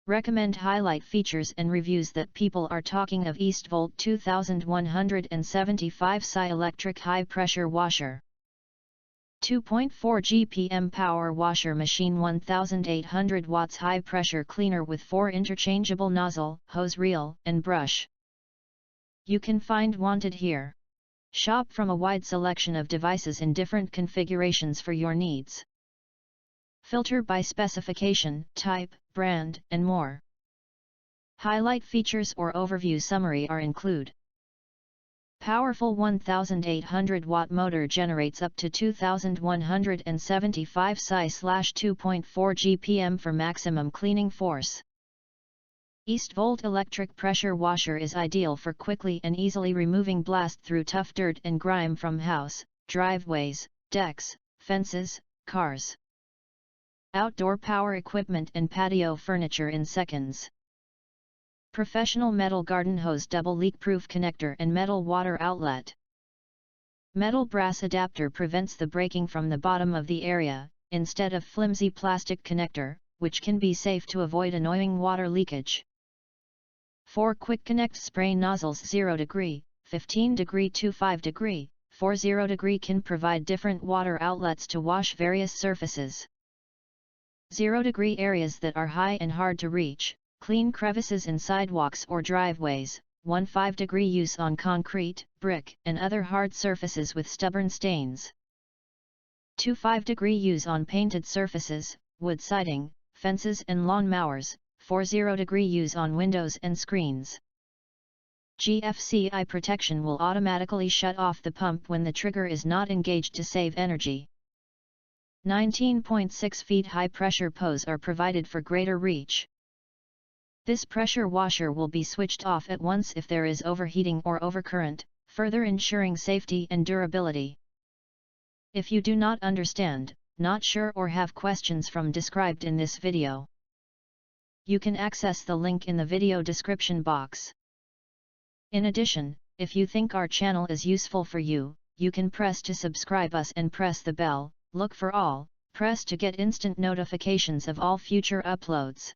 Recommend highlight features and reviews that people are talking of. eastvolt 2175 PSI electric high pressure washer. 2.4 GPM power washer machine, 1800 watts high pressure cleaner with 4 interchangeable nozzle, hose reel, and brush. You can find wanted here. Shop from a wide selection of devices in different configurations for your needs. Filter by specification, type, brand, and more. Highlight features or overview summary are include. Powerful 1800 watt motor generates up to 2175 PSI/2.4 GPM for maximum cleaning force. eastvolt electric pressure washer is ideal for quickly and easily removing blast through tough dirt and grime from house, driveways, decks, fences, cars, outdoor power equipment and patio furniture in seconds. Professional metal garden hose, double leak-proof connector and metal water outlet. Metal brass adapter prevents the breaking from the bottom of the area, instead of flimsy plastic connector, which can be safe to avoid annoying water leakage. 4 quick connect spray nozzles, 0 degree, 15 degree to 5 degree, 40 degree can provide different water outlets to wash various surfaces. 0 degree areas that are high and hard to reach, clean crevices in sidewalks or driveways. 15 degree use on concrete, brick, and other hard surfaces with stubborn stains. 25 degree use on painted surfaces, wood siding, fences and lawn mowers. 40 degree use on windows and screens. GFCI protection will automatically shut off the pump when the trigger is not engaged to save energy. 19.6 feet high pressure pose are provided for greater reach. This pressure washer will be switched off at once if there is overheating or overcurrent, further ensuring safety and durability. If you do not understand, not sure or have questions from described in this video, you can access the link in the video description box. In addition, if you think our channel is useful for you, you can press to subscribe us and press the bell, look for all, press to get instant notifications of all future uploads.